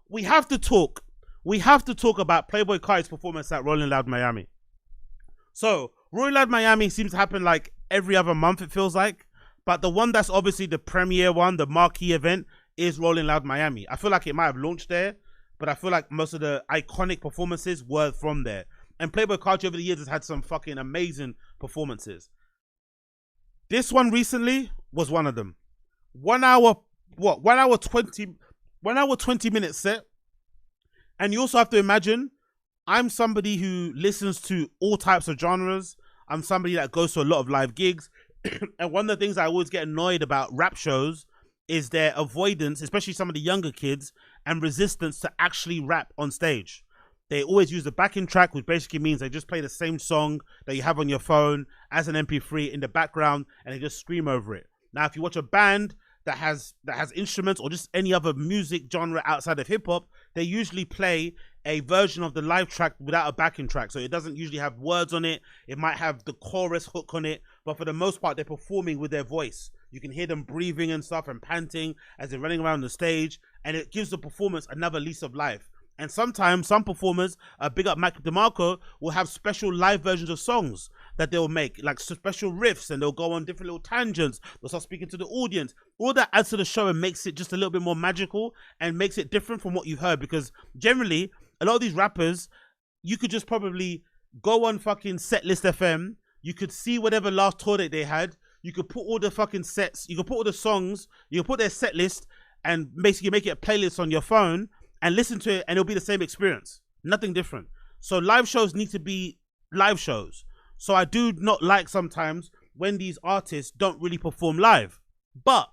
We have to talk. We have to talk about Playboi Carti's performance at Rolling Loud Miami. So, Rolling Loud Miami seems to happen like every other month, it feels like. But the one that's obviously the premier one, the marquee event, is Rolling Loud Miami. I feel like it might have launched there, but I feel like most of the iconic performances were from there. And Playboi Carti over the years has had some fucking amazing performances. This one recently was one of them. 1 hour, 20 minute set. And you also have to imagine, I'm somebody who listens to all types of genres. I'm somebody that goes to a lot of live gigs. And one of the things I always get annoyed about rap shows is their avoidance, especially some of the younger kids, and resistance to actually rap on stage. They always use the backing track, which basically means they just play the same song that you have on your phone as an MP3 in the background, and they just scream over it. Now, if you watch a band that has instruments or just any other music genre outside of hip hop, they usually play a version of the live track without a backing track. So it doesn't usually have words on it. It might have the chorus hook on it, but for the most part, they're performing with their voice. You can hear them breathing and stuff and panting as they're running around the stage, and it gives the performance another lease of life. And sometimes some performers, big up Mac DeMarco, will have special live versions of songs that they'll make, like special riffs, and they'll go on different little tangents. They'll start speaking to the audience. All that adds to the show and makes it just a little bit more magical and makes it different from what you heard. Because generally, a lot of these rappers, you could just probably go on fucking Setlist FM. You could see whatever last tour that they had. You could put all the fucking sets. You could put all the songs. You could put their set list and basically make it a playlist on your phone and listen to it, and it'll be the same experience. Nothing different. So live shows need to be live shows. So I do not like sometimes when these artists don't really perform live. But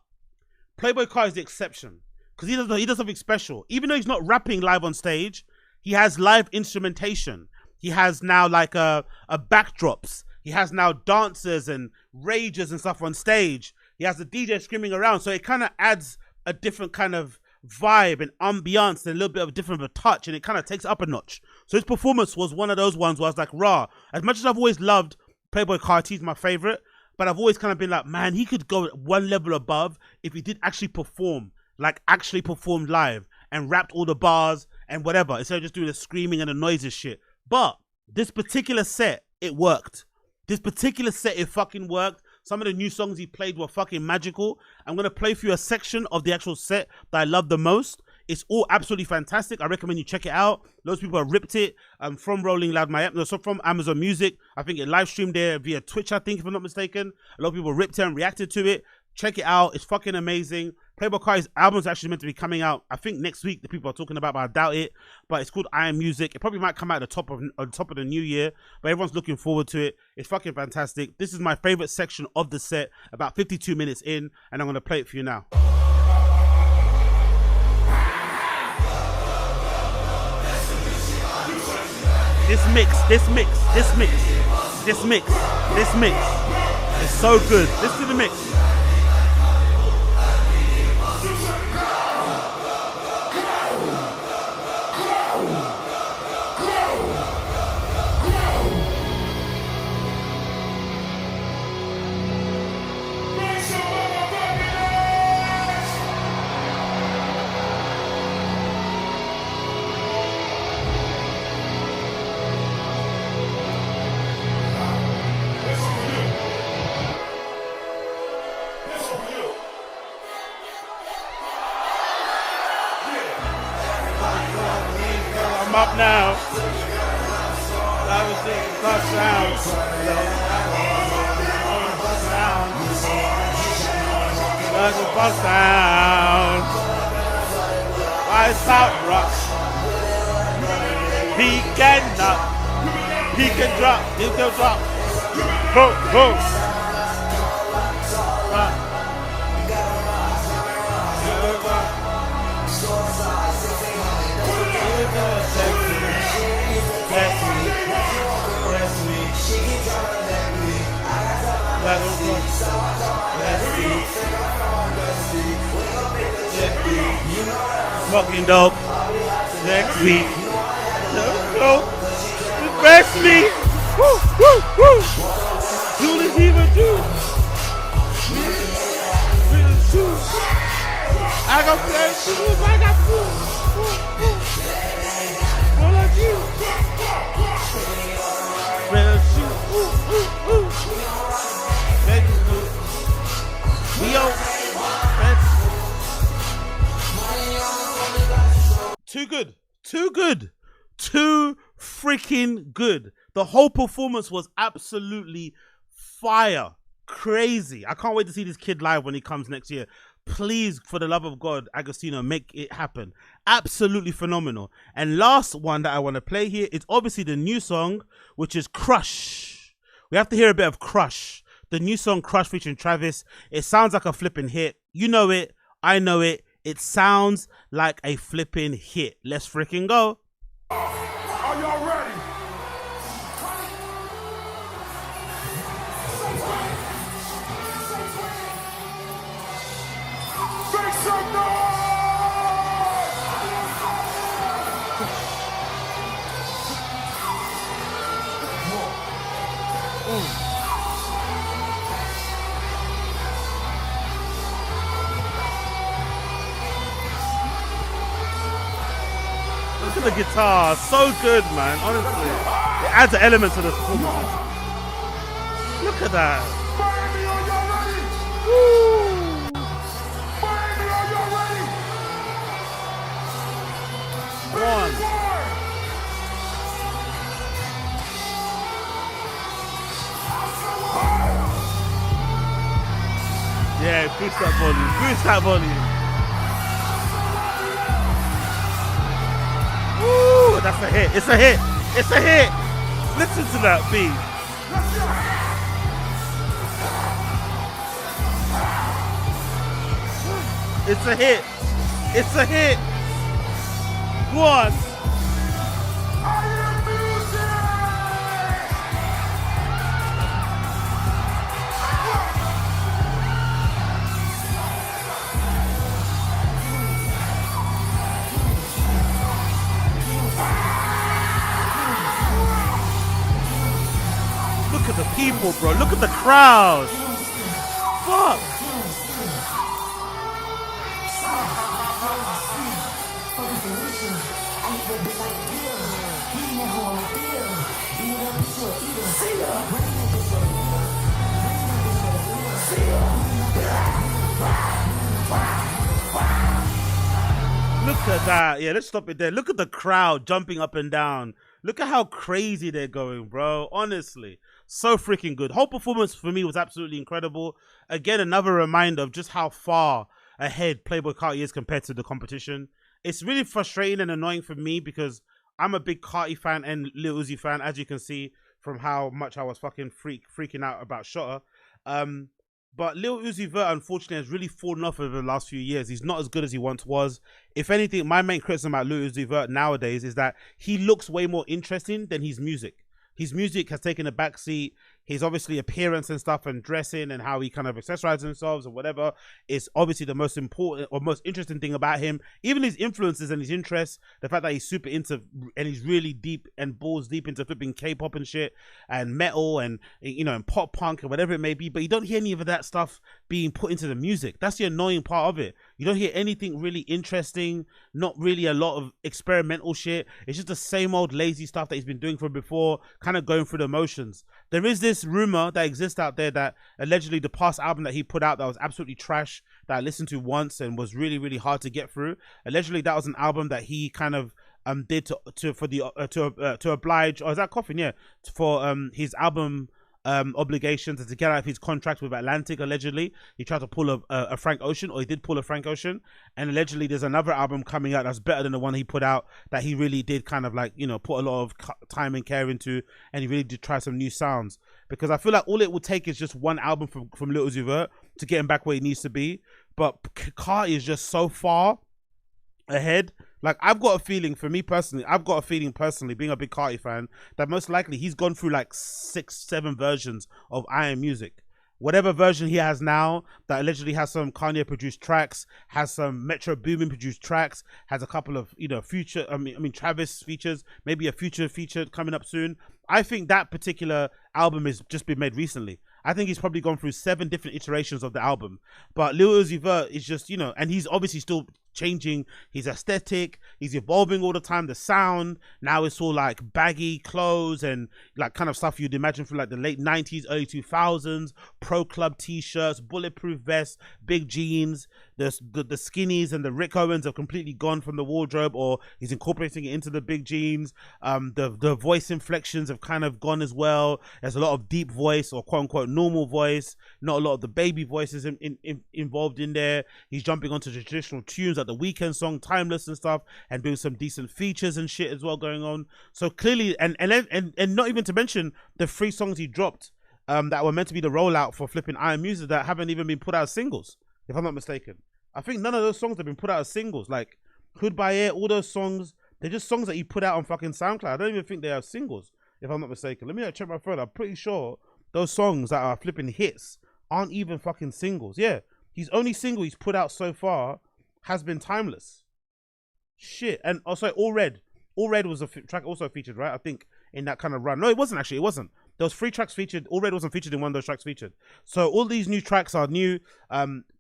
Playboi Carti is the exception, because he does something special. Even though he's not rapping live on stage, he has live instrumentation. He has now like a backdrops. He has now dancers and rages and stuff on stage. He has the DJ screaming around. So it kind of adds a different kind of vibe and ambiance and a little bit of a different of a touch, and it kind of takes it up a notch. So his performance was one of those ones where I was like, rah. As much as I've always loved Playboi Carti, he's my favorite, but I've always kind of been like, man, he could go one level above if he did actually perform, like actually performed live and rapped all the bars and whatever, instead of just doing the screaming and the noises shit. But this particular set, it worked. This particular set, it fucking worked. Some of the new songs he played were fucking magical. I'm going to play for you a section of the actual set that I love the most. It's all absolutely fantastic. I recommend you check it out. Loads of people have ripped it from Rolling Loud Miami, no, so from Amazon Music. I think it live streamed there via Twitch, I think, if I'm not mistaken. A lot of people ripped it and reacted to it. Check it out. It's fucking amazing. Playboi Carti's album is actually meant to be coming out, I think, next week. The people are talking about, but I doubt it. But it's called I Am Music. It probably might come out at the top of the new year, but everyone's looking forward to it. It's fucking fantastic. This is my favorite section of the set, about 52 minutes in, and I'm going to play it for you now. This mix is so good. Listen to the mix. I'm up now. I was thinking touchdowns. Touchdowns. Why South Rock? He can knock. He can drop. He can drop. Boom, boom. Fucking dope. Next week. No. Next week. Woo, woo, woo. Do this even do. I got play shoes. I got food. Too good. Too good. Too freaking good. The whole performance was absolutely fire. Crazy. I can't wait to see this kid live when he comes next year. Please, for the love of God, Agostino, make it happen. Absolutely phenomenal. And last one that I want to play here is obviously the new song, which is Crush. We have to hear a bit of Crush. The new song Crush featuring Travis. It sounds like a flipping hit. You know it. I know it. It sounds like a flipping hit. Let's freaking go. Are y'all ready? Make some noise! Look at the guitar, so good, man. Honestly, it adds an element to the performance. Look at that. Miami, are y'all ready? Woo! Miami, are y'all ready? One. Yeah, boost that volume. Boost that volume. Woo! That's a hit. It's a hit. It's a hit. Listen to that beat. It's a hit. It's a hit. Go on. Look at the people, bro. Look at the crowd. Fuck. Look at that. Yeah, let's stop it there. Look at the crowd jumping up and down. Look at how crazy they're going, bro. Honestly, so freaking good. Whole performance for me was absolutely incredible. Again, another reminder of just how far ahead Playboi Carti is compared to the competition. It's really frustrating and annoying for me because I'm a big Carti fan and Lil Uzi fan, as you can see from how much I was fucking freaking out about Shotta. But Lil Uzi Vert, unfortunately, has really fallen off over the last few years. He's not as good as he once was. If anything, my main criticism about Lil Uzi Vert nowadays is that he looks way more interesting than his music. His music has taken a backseat. His obviously appearance and stuff and dressing and how he kind of accessorizes himself or whatever is obviously the most important or most interesting thing about him. Even his influences and his interests, the fact that he's super into and he's really deep and balls deep into flipping K-pop and shit and metal and, you know, and pop punk and whatever it may be. But you don't hear any of that stuff being put into the music. That's the annoying part of it. You don't hear anything really interesting, not really a lot of experimental shit. It's just the same old lazy stuff that he's been doing from before, kind of going through the motions. There is this rumor that exists out there that allegedly the past album that he put out that was absolutely trash, that I listened to once and was really, really hard to get through. Allegedly that was an album that he kind of did to oblige, or is that coughing? Yeah, for his album obligations and to get out of his contract with Atlantic. Allegedly he tried to pull a Frank Ocean, or he did pull a Frank Ocean, and allegedly there's another album coming out that's better than the one he put out, that he really did kind of like, you know, put a lot of time and care into, and he really did try some new sounds. Because I feel like all it would take is just one album from Lil Uzi Vert to get him back where he needs to be. But Carti is just so far ahead. Like, I've got a feeling, for me personally, being a big Carti fan, that most likely he's gone through like 6-7 versions of Iron Music. Whatever version he has now, that allegedly has some Kanye produced tracks, has some Metro Boomin produced tracks, has a couple of, you know, future, I mean Travis features, maybe a future feature coming up soon. I think that particular album has just been made recently. I think he's probably gone through 7 different iterations of the album. But Lil Uzi Vert is just, you know, and he's obviously still changing his aesthetic. He's evolving all the time. The sound now it's all like baggy clothes and like kind of stuff you'd imagine from like the late 90s, early 2000s. Pro Club t-shirts, bulletproof vests, big jeans. The skinnies and the Rick Owens have completely gone from the wardrobe, or he's incorporating it into the big jeans. The voice inflections have kind of gone as well. There's a lot of deep voice or quote unquote normal voice, not a lot of the baby voices involved in there. He's jumping onto the traditional tunes like the Weeknd song Timeless and stuff, and doing some decent features and shit as well going on. So clearly, and not even to mention the 3 songs he dropped that were meant to be the rollout for flipping Iron Music that haven't even been put out as singles, if I'm not mistaken. I think none of those songs have been put out as singles. Like Hood by Air, all those songs, they're just songs that he put out on fucking SoundCloud. I don't even think they are singles, if I'm not mistaken. Let me check my phone. I'm pretty sure those songs that are flipping hits aren't even fucking singles. Yeah, his only single he's put out so far has been Timeless. Shit. And also All Red was a track also featured, right? I think in that kind of run. No, it wasn't actually. It wasn't. There was 3 tracks featured. All Red wasn't featured in one of those tracks featured. So all these new tracks are new.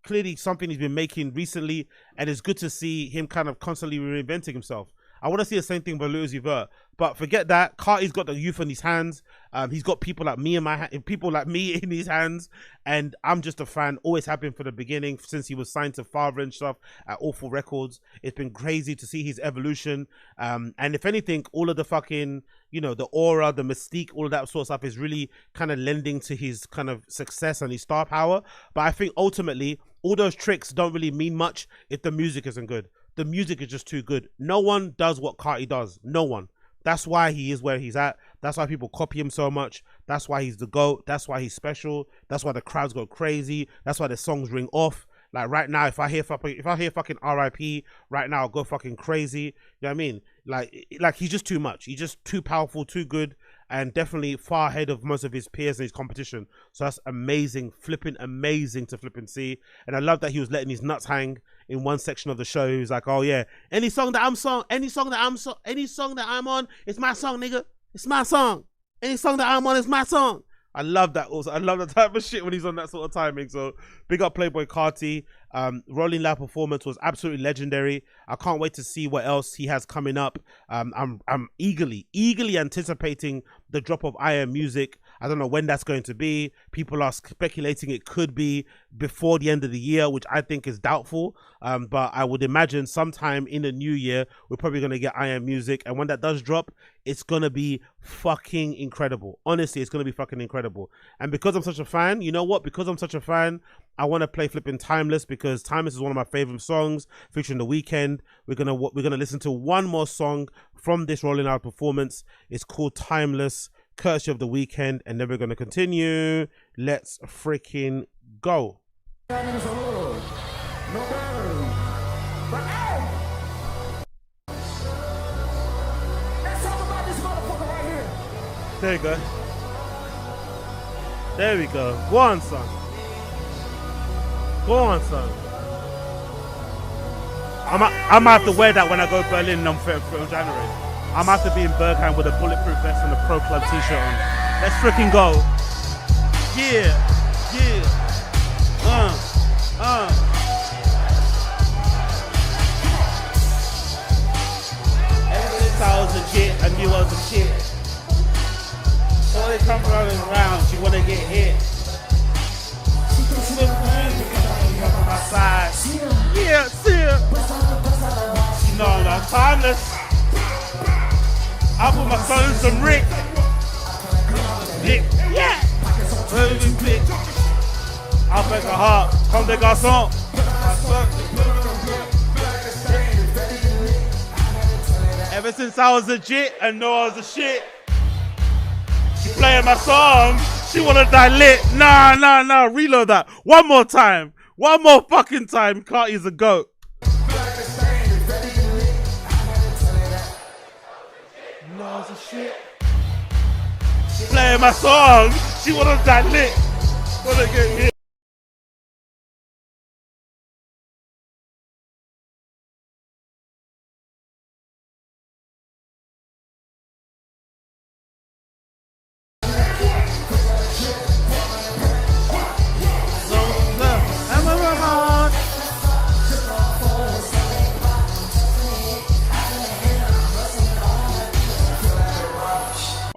Clearly something he's been making recently, and it's good to see him kind of constantly reinventing himself. I want to see the same thing by Lil Uzi Vert, but forget that. Carti's got the youth in his hands. He's got people like me in his hands, and I'm just a fan. Always have been from the beginning, since he was signed to Father and stuff at Awful Records. It's been crazy to see his evolution. And if anything, all of the fucking, you know, the aura, the mystique, all of that sort of stuff is really kind of lending to his kind of success and his star power. But I think ultimately, all those tricks don't really mean much if the music isn't good. The music is just too good. No one does what Carti does. No one. That's why he is where he's at. That's why people copy him so much. That's why he's the GOAT. That's why he's special. That's why the crowds go crazy. That's why the songs ring off. Like right now, if I hear fucking R.I.P. right now, I'll go fucking crazy. You know what I mean? Like he's just too much. He's just too powerful, too good, and definitely far ahead of most of his peers and his competition. So that's amazing, flipping amazing to flipping see. And I love that he was letting his nuts hang in one section of the show. He was like, "Oh yeah, any song that I'm on, it's my song, nigga. It's my song. Any song that I'm on is my song." I love that also. I love the type of shit when he's on that sort of timing. So big up Playboi Carti. Rolling Loud performance was absolutely legendary. I can't wait to see what else he has coming up. I'm eagerly anticipating the drop of Iron Music. I don't know when that's going to be. People are speculating it could be before the end of the year, which I think is doubtful. But I would imagine sometime in the new year, we're probably going to get Iron Music. And when that does drop, it's going to be fucking incredible. Honestly, it's going to be fucking incredible. And because I'm such a fan, you know what? Because I'm such a fan, I want to play flipping Timeless, because Timeless is one of my favorite songs featuring The Weeknd. We're gonna listen to one more song from this Rolling Loud performance. It's called Timeless, courtesy of The Weeknd, and then we're gonna continue. Let's freaking go. There you go. There we go. Go on, son. Go on, son. I'm gonna have to wear that when I go to Berlin on 3rd of January. I'm gonna have to be in Bergheim with a bulletproof vest and a Pro Club t-shirt on. Let's freaking go. Yeah, yeah. Everybody thought I was legit, I knew I was a shit. So they come around, she wanna get hit. On my side. Yeah, see ya. You know I'm not timeless. I put my son in some Rick. Yeah. I'll break a heart. Comme des garçons. Ever since I was legit and know I was a shit. She playing my song. She wanna die lit. Nah. Reload that. One more time. One more fucking time. Carti's a GOAT. Knows a shit. She playing my song. She wanna die lit. Wanna get hit.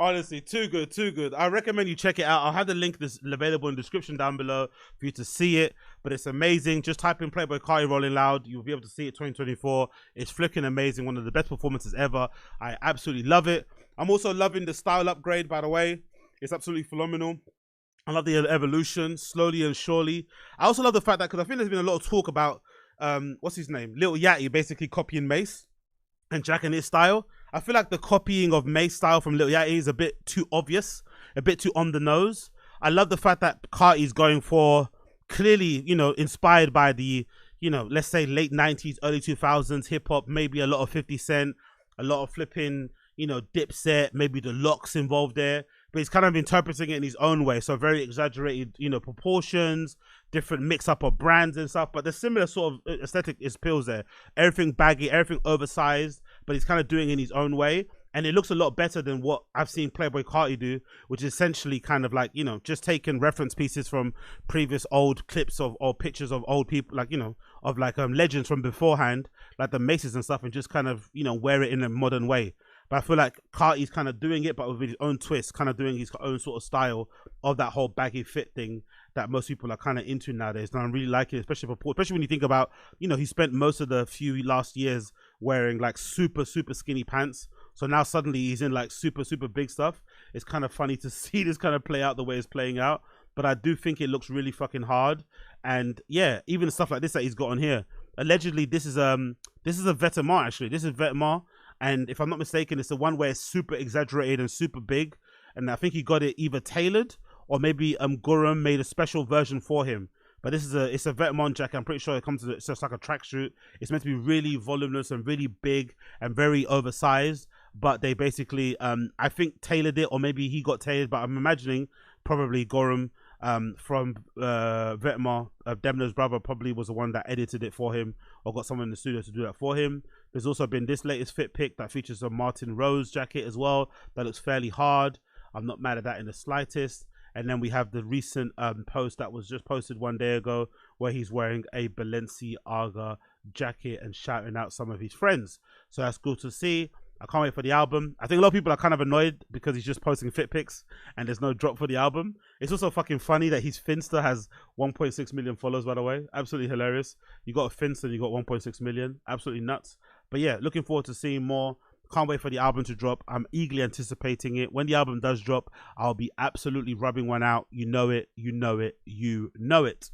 Honestly, too good, too good. I recommend you check it out. I'll have the link that's available in the description down below for you to see it. But it's amazing. Just type in Playboi Carti Rolling Loud. You'll be able to see it 2024. It's flipping amazing. One of the best performances ever. I absolutely love it. I'm also loving the style upgrade, by the way. It's absolutely phenomenal. I love the evolution, slowly and surely. I also love the fact that, because I think there's been a lot of talk about, what's his name? Lil Yachty basically copying Mace and jacking his style. I feel like the copying of Mace style from Lil Yachty is a bit too obvious, a bit too on the nose. I love the fact that Carti's going for, clearly, you know, inspired by the, you know, let's say late 90s, early 2000s hip hop, maybe a lot of 50 Cent, a lot of flipping, you know, Dipset, maybe the locks involved there. But he's kind of interpreting it in his own way. So very exaggerated, you know, proportions, different mix up of brands and stuff. But the similar sort of aesthetic is pills there. Everything baggy, everything oversized, but he's kind of doing it in his own way. And it looks a lot better than what I've seen Playboi Carti do, which is essentially kind of like, you know, just taking reference pieces from previous old clips of, or pictures of old people, like, you know, of like legends from beforehand, like the Maces and stuff, and just kind of, you know, wear it in a modern way. But I feel like Carti's kind of doing it, but with his own twist, kind of doing his own sort of style of that whole baggy fit thing that most people are kind of into nowadays. And I really like it, especially when you think about, you know, he spent most of the few last years wearing like super skinny pants. So now suddenly he's in like super big stuff. It's kind of funny to see this kind of play out the way it's playing out. But I do think it looks really fucking hard. And yeah, even stuff like this that he's got on here. Allegedly, this is a Vetements actually. This is Vetements. And if I'm not mistaken, it's the one where it's super exaggerated and super big. And I think he got it either tailored or maybe Gurum made a special version for him. But this is it's a Vetements jacket. I'm pretty sure it comes to it's just like a tracksuit. It's meant to be really voluminous and really big and very oversized. But they basically, I think, tailored it, or maybe he got tailored. But I'm imagining probably Gurum from Vetements, Demna's brother, probably was the one that edited it for him or got someone in the studio to do that for him. There's also been this latest fit pick that features a Martin Rose jacket as well that looks fairly hard. I'm not mad at that in the slightest. And then we have the recent post that was just posted 1 day ago where he's wearing a Balenciaga jacket and shouting out some of his friends. So that's good to see. I can't wait for the album. I think a lot of people are kind of annoyed because he's just posting fit pics and there's no drop for the album. It's also fucking funny that his Finsta has 1.6 million followers, by the way. Absolutely hilarious. You got a Finsta and you got 1.6 million. Absolutely nuts. But yeah, looking forward to seeing more. Can't wait for the album to drop. I'm eagerly anticipating it. When the album does drop, I'll be absolutely rubbing one out. You know it, you know it, you know it.